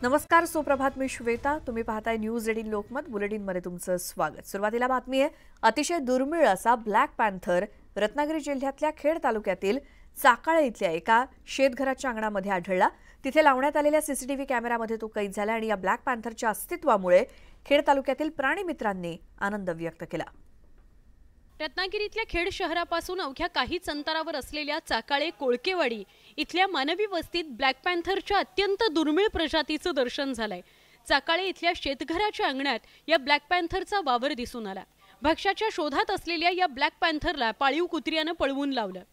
नमस्कार, सुप्रभात. मी श्वेता. तुम्ही पाहताय न्यूज 18 लोकमत बुलेटिनमध्ये तुमचं स्वागत. सुरुवातीला बातमी आहे. अतिशय दुर्मिळ असा ब्लॅक पॅन्थर रत्नागिरी जिल्ह्यातल्या खेड तालुक्यातील चाकाळे इथल्या एका शेतघराच्या अंगणामध्ये आढळला. तिथे लावण्यात आलेल्या सीसीटीव्ही कॅमेऱ्यामध्ये तो कैद झाला आणि या ब्लॅक पॅन्थरच्या अस्तित्वामुळे खेड तालुक्यातील प्राणीमित्रांनी आनंद व्यक्त केला. रत्नागिरीतल्या खेड शहरापासून अवघ्या काहीच अंतरावर असलेल्या चाकाळे कोळकेवाडी इथल्या मानवी वस्तीत ब्लॅक पॅन्थरच्या अत्यंत दुर्मिळ प्रजातीचं दर्शन झालंय. चाकाळे इथल्या शेतघराच्या अंगणात या ब्लॅक पॅन्थरचा वावर दिसून आला. भक्ष्याच्या शोधात असलेल्या या ब्लॅक पॅन्थरला पाळीव कुत्र्यानं पळवून लावलं.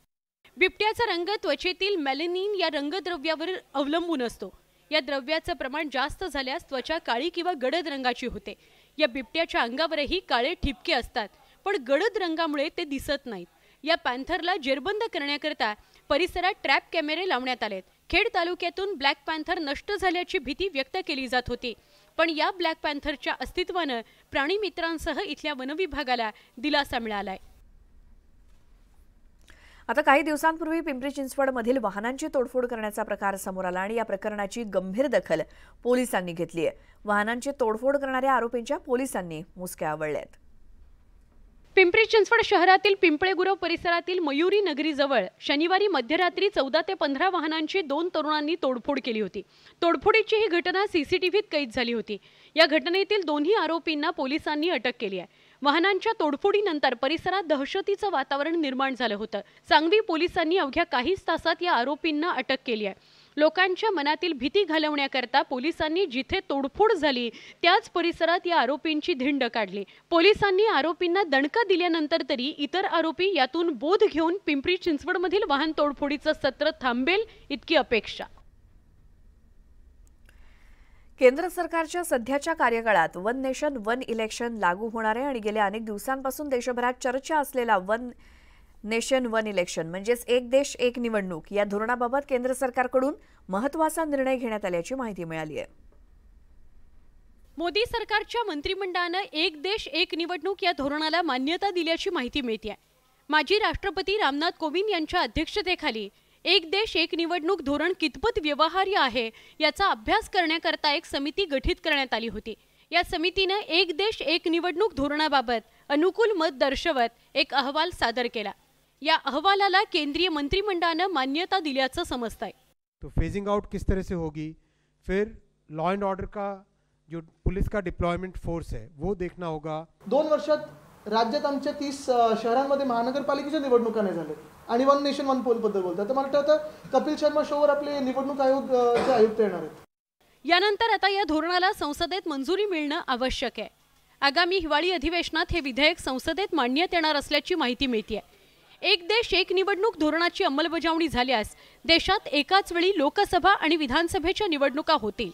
बिबट्याचा रंग त्वचेतील मेलॅनिन या रंगद्रव्यावर अवलंबून असतो. या द्रव्याचं प्रमाण जास्त झाल्यास त्वचा काळी किंवा गडद रंगाची होते. या बिबट्याच्या अंगावरही काळे ठिपके असतात, पण गडद रंगामुळे ते दिसत नाहीत. या पॅन्थरला जेरबंद करण्याकरता परिसरात ट्रॅप कॅमेरे लावण्यात आलेत. खेड तालुक्यातून ब्लॅक पॅन्थर नष्ट झाल्याची भीती व्यक्त केली जात होती, पण या ब्लॅक पॅन्थरच्या अस्तित्वानं प्राणीमित्रांसह इथल्या वनविभागाला दिलासा मिळालाय. आता काही दिवसांपूर्वी पिंपरी चिंचवडमधील वाहनांची तोडफोड करण्याचा प्रकार समोर आला आणि या प्रकरणाची गंभीर दखल पोलिसांनी घेतली आहे. वाहनांची तोडफोड करणाऱ्या आरोपींच्या पोलिसांनी मुसक्या आवळल्यात. पिंपरी चिंचवड शहरातील पिंपळेगुरव परिसरातील मयुरी नगरीजवळ शनिवारी मध्यरात्री 14 ते 15 वाहनांची 2 तरुणांनी तोडफोड केली होती. तोडफोडीची ही घटना सीसीटीव्हीत कैद झाली होती. या घटनेतील दोन्ही आरोपींना पोलिसांनी अटक केली आहे. वाहनांच्या तोडफोडीनंतर परिसरात दहशतीचं वातावरण निर्माण झालं होतं. सांगवी पोलिसांनी अवघ्या काहीच तासात या आरोपींना अटक केली आहे. लोकांच्या मनातील भीती घालवण्याकरता पोलिसांनी जिथे तोडफोड झाली त्याच परिसरात या आरोपींची धिंड काढली. पोलिसांनी आरोपींना दणका दिल्यानंतर तरी इतर आरोपी यातून बोध घेऊन पिंपरी चिंचवडमधील वाहन तोडफोडीचं सत्र थांबेल इतकी अपेक्षा. केंद्र सरकारच्या सध्याच्या कार्यकाळात वन नेशन वन इलेक्शन लागू होणार आहे आणि गेल्या अनेक दिवसांपासून देशभरात चर्चा असलेला वन नेशन वन इलेक्शन म्हणजेच एक देश एक निवडणूक या धोरणाबाबत केंद्र सरकारकडून महत्त्वाचा निर्णय घेण्यात आल्याची माहिती मिळाली आहे. मोदी सरकारच्या मंत्रिमंडळानं एक देश एक निवडणूक या धोरणाला मान्यता दिल्याची माहिती मिळते. माजी राष्ट्रपती रामनाथ कोविंद यांच्या अध्यक्षतेखाली एक देश एक निवडणूक धोरण कितपत व्यवहार्य आहे याचा अभ्यास करण्याकरता एक समिती गठीत करण्यात आली होती. या समितीनं एक देश एक निवडणूक धोरणाबाबत अनुकूल मत दर्शवत एक अहवाल सादर केला. या अहवालाला केंद्रीय मंत्रिमंडळानं मान्यता दिल्याचं समजतंय. तो फेजिंग आउट किस तरह से होगी, फिर लॉ एंड ऑर्डर का जो पुलिस का डिप्लॉयमेंट फोर्स है वो देखना होगा. 2 वर्षात राज्यात आमच्या 30 शहरांमध्ये महानगरपालिकेच्या निवडणुका नाही झाल्या आणि वन नेशन वन पोल बद्दल बोलतात. तर मला वाटतं कपिल शर्मा शोवर आपले निवडणूक आयोगचे आयुक्त येणार आहेत. यानंतर आता या धोरणाला संसदेत मंजुरी मिळणं आवश्यक आहे. आगामी हिवाळी अधिवेशनात हे विधेयक संसदेत मांडण्यात येणार असल्याची माहिती मिळते. एक देश एक निवडणूक धोरणाची अंमलबजावणी झाल्यास देशात एकाच वेळी लोकसभा आणि विधानसभेच्या निवडणुका होतील.